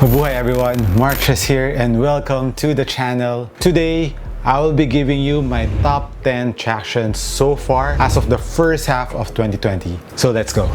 Mabuhay everyone, Marcus here and welcome to the channel. Today, I will be giving you my top 10 tractions so far as of the first half of 2020. So let's go.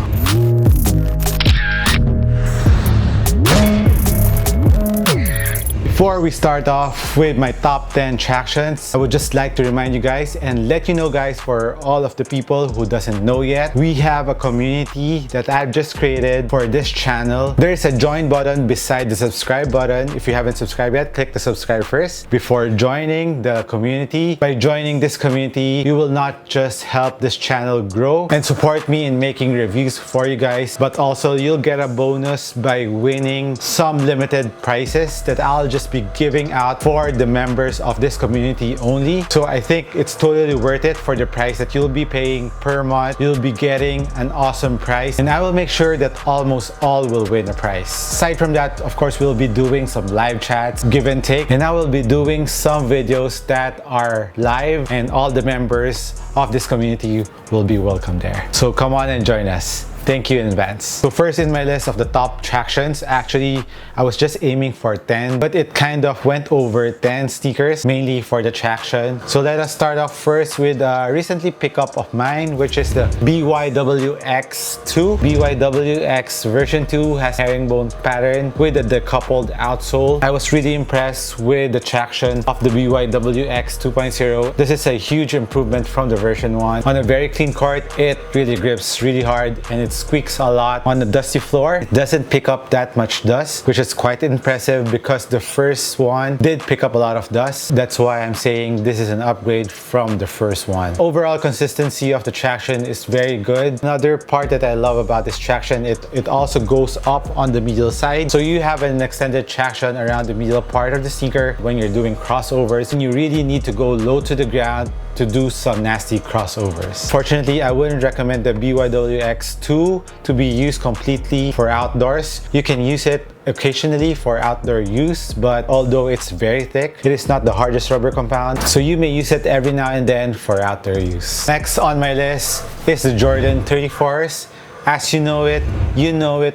Before we start off with my top 10 tractions, I would just like to remind you guys and let you know guys, for all of the people who doesn't know yet, we have a community that I've just created for this channel. There is a join button beside the subscribe button. If you haven't subscribed yet, click the subscribe first before joining the community. By joining this community, you will not just help this channel grow and support me in making reviews for you guys, but also you'll get a bonus by winning some limited prizes that I'll just be giving out for the members of this community only. So I think it's totally worth it for the price that you'll be paying per month. You'll be getting an awesome prize, and I will make sure that almost all will win a prize. Aside from that, of course, we'll be doing some live chats, give and take, and I will be doing some videos that are live, and all the members of this community will be welcome there. So come on and join us. Thank you in advance. So first in my list of the top tractions, actually I was just aiming for 10, but it kind of went over 10 sneakers, mainly for the traction. So let us start off first with a recently pick up of mine, which is the BYWX2. BYWX version 2 has herringbone pattern with a decoupled outsole. I was really impressed with the traction of the BYWX 2.0. This is a huge improvement from the version 1. On a very clean court, it really grips really hard and it squeaks a lot. On the dusty floor, it doesn't pick up that much dust, which is quite impressive because the first one did pick up a lot of dust. That's why I'm saying this is an upgrade from the first one. Overall consistency of the traction is very good. Another part that I love about this traction, it also goes up on the medial side. So you have an extended traction around the medial part of the sneaker when you're doing crossovers, and you really need to go low to the ground to do some nasty crossovers. Fortunately, I wouldn't recommend the BYWX2 to be used completely for outdoors. You can use it occasionally for outdoor use, but although it's very thick, it is not the hardest rubber compound, so you may use it every now and then for outdoor use. Next on my list is the Jordan 34s. As you know it,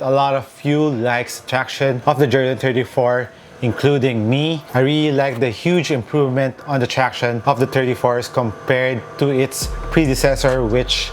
a lot of you likes the traction of the Jordan 34, including me. I really like the huge improvement on the traction of the 34s compared to its predecessor, which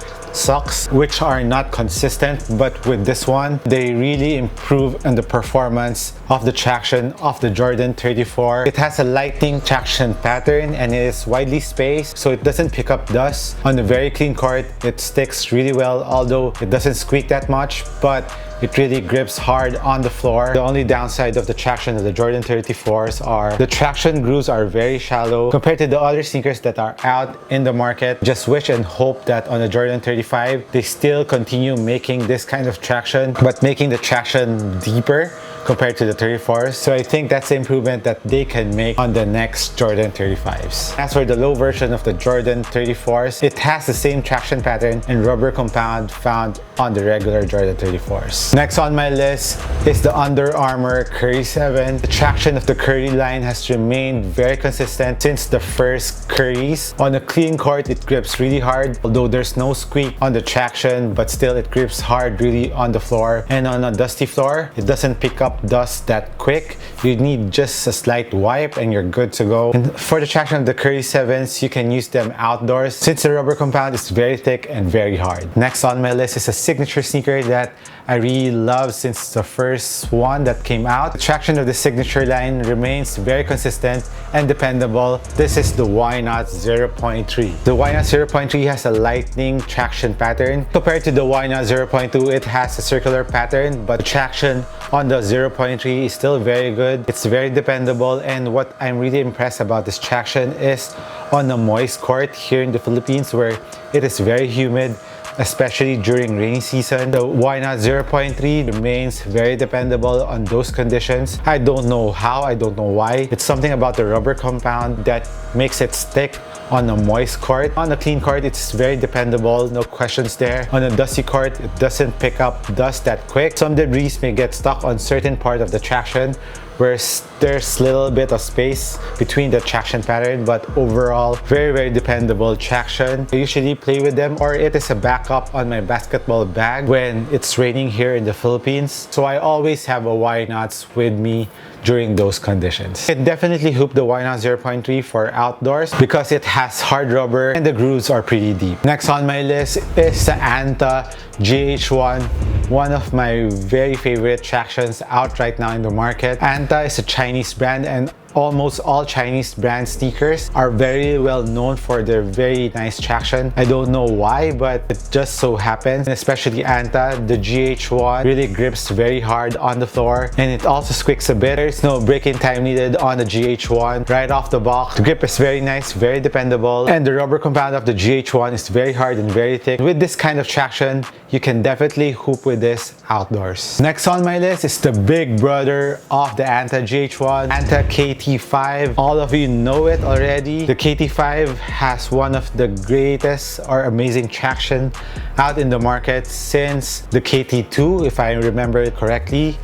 are not consistent. But with this one, they really improve on the performance of the traction of the Jordan 34. It has a lightning traction pattern and it is widely spaced, so it doesn't pick up dust. On a very clean court, it sticks really well, although it doesn't squeak that much, but it really grips hard on the floor. The only downside of the traction of the Jordan 34s are the traction grooves are very shallow compared to the other sneakers that are out in the market. Just wish and hope that on the Jordan 35, they still continue making this kind of traction, but making the traction deeper compared to the 34s. So I think that's the improvement that they can make on the next Jordan 35s. As for the low version of the Jordan 34s, it has the same traction pattern and rubber compound found on the regular Jordan 34s. Next on my list is the Under Armour K7. The traction of the Curry line has remained very consistent since the first Currys. On a clean court, it grips really hard, although there's no squeak on the traction, but still it grips hard really on the floor. And on a dusty floor, it doesn't pick up dust that quick. You need just a slight wipe and you're good to go. And for the traction of the Curry 7s, you can use them outdoors since the rubber compound is very thick and very hard. Next on my list is a signature sneaker that I really love since the first one that came out. The traction of the signature line remains very consistent and dependable. This is the Why Not 0.3. The Why Not 0.3 has a lightning traction pattern. Compared to the Why Not 0.2, it has a circular pattern, but the traction on the 0.3 is still very good. It's very dependable, and what I'm really impressed about this traction is on a moist court here in the Philippines where it is very humid, especially during rainy season. The Why Not 0.3 remains very dependable on those conditions. I don't know how, I don't know why. It's something about the rubber compound that makes it stick on a moist court. On a clean court, it's very dependable, no questions there. On a dusty court, it doesn't pick up dust that quick. Some debris may get stuck on certain part of the traction, where there's a little bit of space between the traction pattern, but overall very dependable traction. I usually play with them, or it is a backup on my basketball bag when it's raining here in the Philippines. So I always have a Why Nots with me during those conditions. I definitely hoop the Why Not 0.3 for outdoors because it has hard rubber and the grooves are pretty deep. Next on my list is the AntiG GH1, one of my very favorite tractions out right now in the market. AntiG is a Chinese brand, and almost all Chinese brand sneakers are very well known for their very nice traction. I don't know why, but it just so happens, and especially AntiG, the GH1 really grips very hard on the floor, and it also squeaks a bit. There's no break-in time needed on the GH1 right off the box. The grip is very nice, very dependable, and the rubber compound of the GH1 is very hard and very thick. With this kind of traction, you can definitely hoop with this outdoors. Next on my list is the big brother of the AntiG GH1, AntiG KT5. All of you know it already. The KT5 has one of the greatest or amazing traction out in the market since the KT2, if I remember it correctly.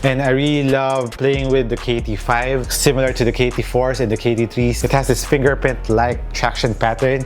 And I really love playing with the KT5, similar to the KT4s and the KT3s. It has this fingerprint-like traction pattern,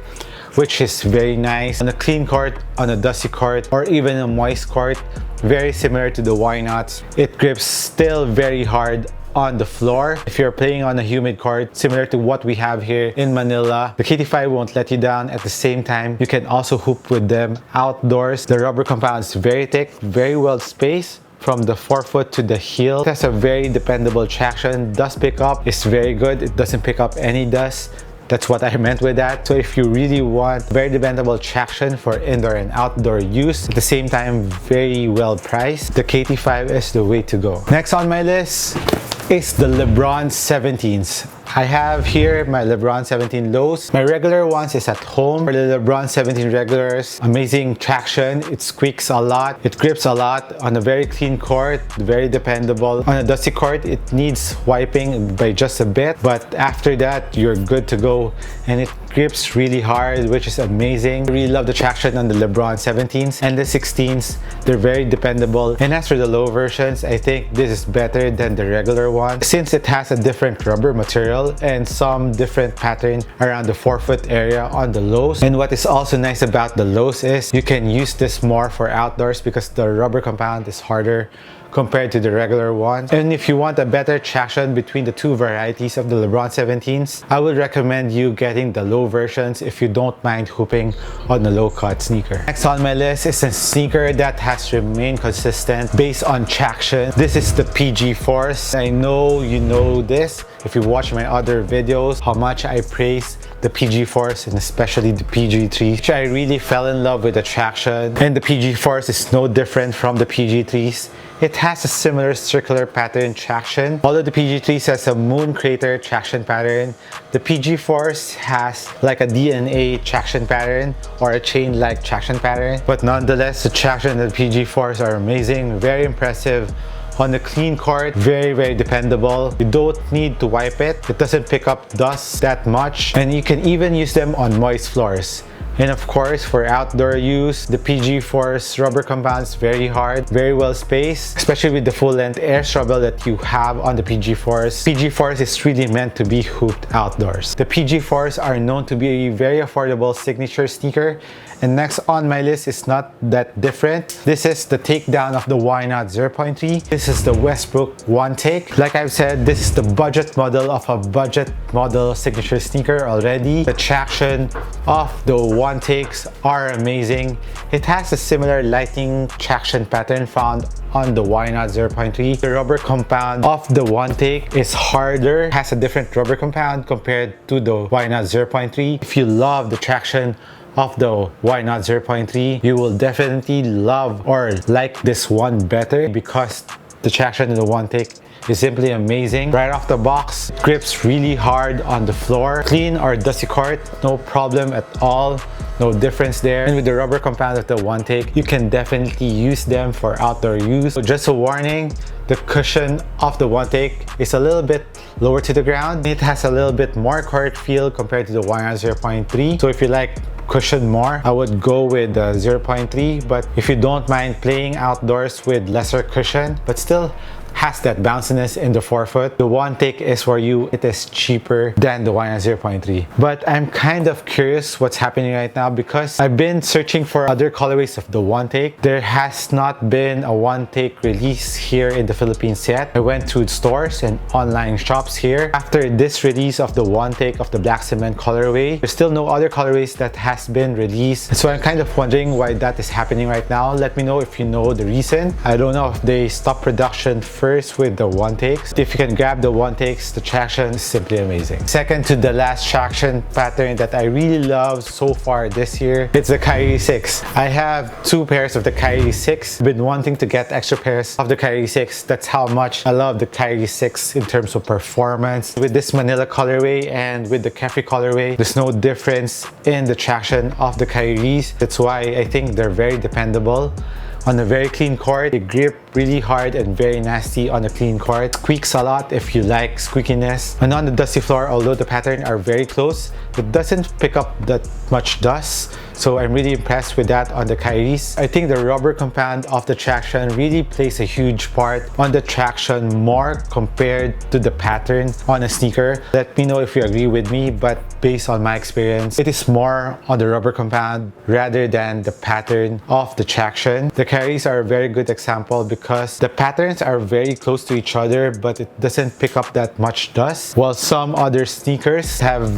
which is very nice on a clean court, on a dusty court, or even a moist court. Very similar to the Why Nots. It grips still very hard on the floor. If you're playing on a humid court, similar to what we have here in Manila, the KT5 won't let you down. At the same time, you can also hoop with them outdoors. The rubber compound is very thick, very well spaced from the forefoot to the heel. It has a very dependable traction. Dust pickup is very good. It doesn't pick up any dust. That's what I meant with that. So if you really want very dependable traction for indoor and outdoor use, at the same time very well priced, the KT5 is the way to go. Next on my list is the LeBron 17s. I have here my LeBron 17 lows. My regular ones is at home. For the LeBron 17 regulars, amazing traction. It squeaks a lot. It grips a lot on a very clean court, very dependable. On a dusty court, it needs wiping by just a bit, but after that, you're good to go. And it grips really hard, which is amazing. I really love the traction on the LeBron 17s and the 16s. They're very dependable. And as for the low versions, I think this is better than the regular one since it has a different rubber material and some different pattern around the forefoot area on the lows. And what is also nice about the lows is you can use this more for outdoors because the rubber compound is harder compared to the regular one. And if you want a better traction between the two varieties of the LeBron 17s, I would recommend you getting the low versions if you don't mind hooping on a low cut sneaker. Next on my list is a sneaker that has remained consistent based on traction. This is the PG Force. I know you know this if you watch my other videos, how much I praise the PG Force and especially the PG3. I really fell in love with the traction, and the PG Force is no different from the PG3s. It has a similar circular pattern traction. Although the PG3 has a moon crater traction pattern, the PG Force has like a DNA traction pattern or a chain-like traction pattern. But nonetheless, the traction of the PG Force are amazing, very impressive. On the clean court, very dependable. You don't need to wipe it. It doesn't pick up dust that much. And you can even use them on moist floors. And of course, for outdoor use, the PG Force rubber compound is very hard, very well spaced, especially with the full-length air shovel that you have on the PG Force. PG Force is really meant to be hooped outdoors. The PG Force are known to be a very affordable signature sneaker. And next on my list is not that different. This is the takedown of the Why Not 0.3. This is the Westbrook One Take. Like I've said, this is the budget model of a budget model signature sneaker already. The traction of the One Takes are amazing. It has a similar lightning traction pattern found on the Why Not 0.3. The rubber compound of the One Take is harder. It has a different rubber compound compared to the Why Not 0.3. If you love the traction of the Why Not 0.3, you will definitely love or like this one better because the traction in the One Take is simply amazing. Right off the box, it grips really hard on the floor. Clean or dusty court, no problem at all. No difference there. And with the rubber compound of the One Take, you can definitely use them for outdoor use. So just a warning, the cushion of the One Take is a little bit lower to the ground. It has a little bit more court feel compared to the Why Not 0.3. So if you like cushion more, I would go with the 0.3. But if you don't mind playing outdoors with lesser cushion, but still has that bounciness in the forefoot. The One Take is for you. It is cheaper than the Why Not 0.3. But I'm kind of curious what's happening right now because I've been searching for other colorways of the One Take. There has not been a One Take release here in the Philippines yet. I went through stores and online shops here. After this release of the One Take of the black cement colorway, there's still no other colorways that has been released. So I'm kind of wondering why that is happening right now. Let me know if you know the reason. I don't know if they stopped production first with the One Takes. If you can grab the One Takes, the traction is simply amazing. Second to the last traction pattern that I really love so far this year, it's the Coyotes 6. I have 2 pairs of the Coyotes 6. Been wanting to get extra pairs of the Coyotes 6. That's how much I love the Coyotes 6 in terms of performance. With this Manila colorway and with the Kefri colorway, there's no difference in the traction of the Coyotes. That's why I think they're very dependable. On a very clean court, they grip really hard and very nasty on a clean court. Squeaks a lot if you like squeakiness. And on the dusty floor, although the pattern are very close, it doesn't pick up that much dust. So I'm really impressed with that on the Coyotes. I think the rubber compound of the traction really plays a huge part on the traction more compared to the pattern on a sneaker. Let me know if you agree with me, but based on my experience, it is more on the rubber compound rather than the pattern of the traction. The Coyotes are a very good example because the patterns are very close to each other, but it doesn't pick up that much dust. While some other sneakers have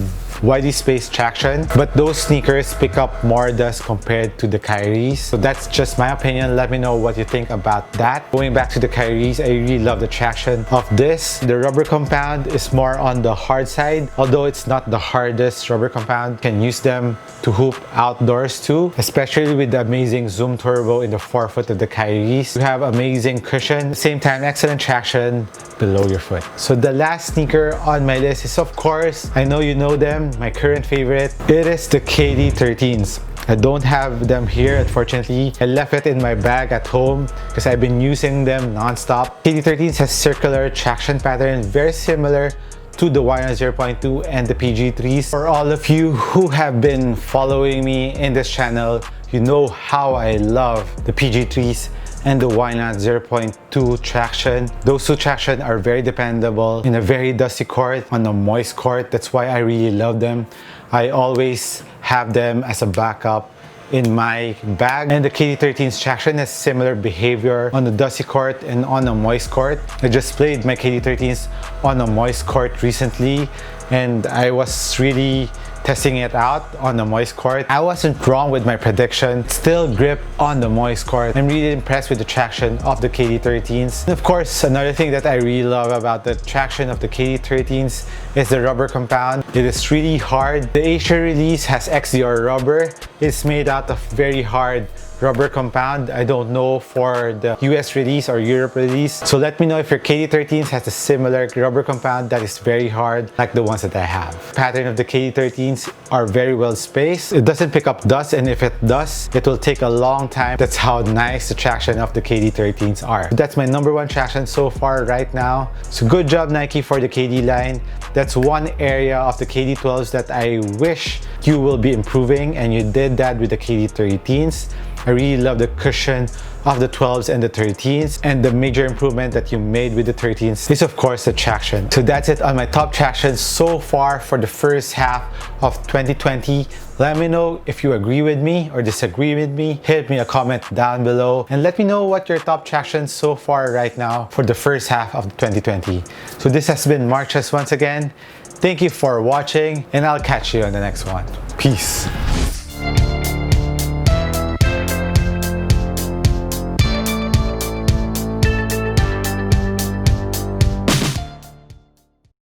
widely spaced traction, but those sneakers pick up more dust compared to the Coyotes. So that's just my opinion. Let me know what you think about that. Going back to the Coyotes, I really love the traction of this. The rubber compound is more on the hard side, although it's not the hardest rubber compound. You can use them to hoop outdoors too, especially with the amazing Zoom Turbo in the forefoot of the Coyotes. You have amazing cushion, at the same time excellent traction below your foot. So the last sneaker on my list is, of course, I know you know them, my current favorite. It is the KD13s. I don't have them here, unfortunately. I left it in my bag at home because I've been using them non-stop. KD13s has circular traction pattern, very similar to the Why Not 0.2 and the PG3s. For all of you who have been following me in this channel, you know how I love the PG3s and the Why Not 0.2 traction. Those 2 traction are very dependable in a very dusty court, on a moist court. That's why I really love them. I always have them as a backup in my bag. And the KD13's traction has similar behavior on the dusty court and on a moist court. I just played my KD13s on a moist court recently and I was really testing it out on the moist court. I wasn't wrong with my prediction. Still grip on the moist court. I'm really impressed with the traction of the KD13s. And of course, another thing that I really love about the traction of the KD13s is the rubber compound. It is really hard. The Asia release has XDR rubber. It's made out of very hard rubber compound. I don't know for the US release or Europe release. So let me know if your KD13s has a similar rubber compound that is very hard like the ones that I have. Pattern of the KD13s are very well spaced. It doesn't pick up dust, and if it does, it will take a long time. That's how nice the traction of the KD13s are. That's my #1 traction so far right now. So good job Nike for the KD line. That's one area of the KD12s that I wish you will be improving, and you did that with the KD13s. I really love the cushion of the 12s and the 13s, and the major improvement that you made with the 13s is of course the traction. So that's it on my top traction so far for the first half of 2020. Let me know if you agree with me or disagree with me. Hit me a comment down below and let me know what your top traction so far right now for the first half of 2020. So this has been Marches once again. Thank you for watching and I'll catch you on the next one. Peace.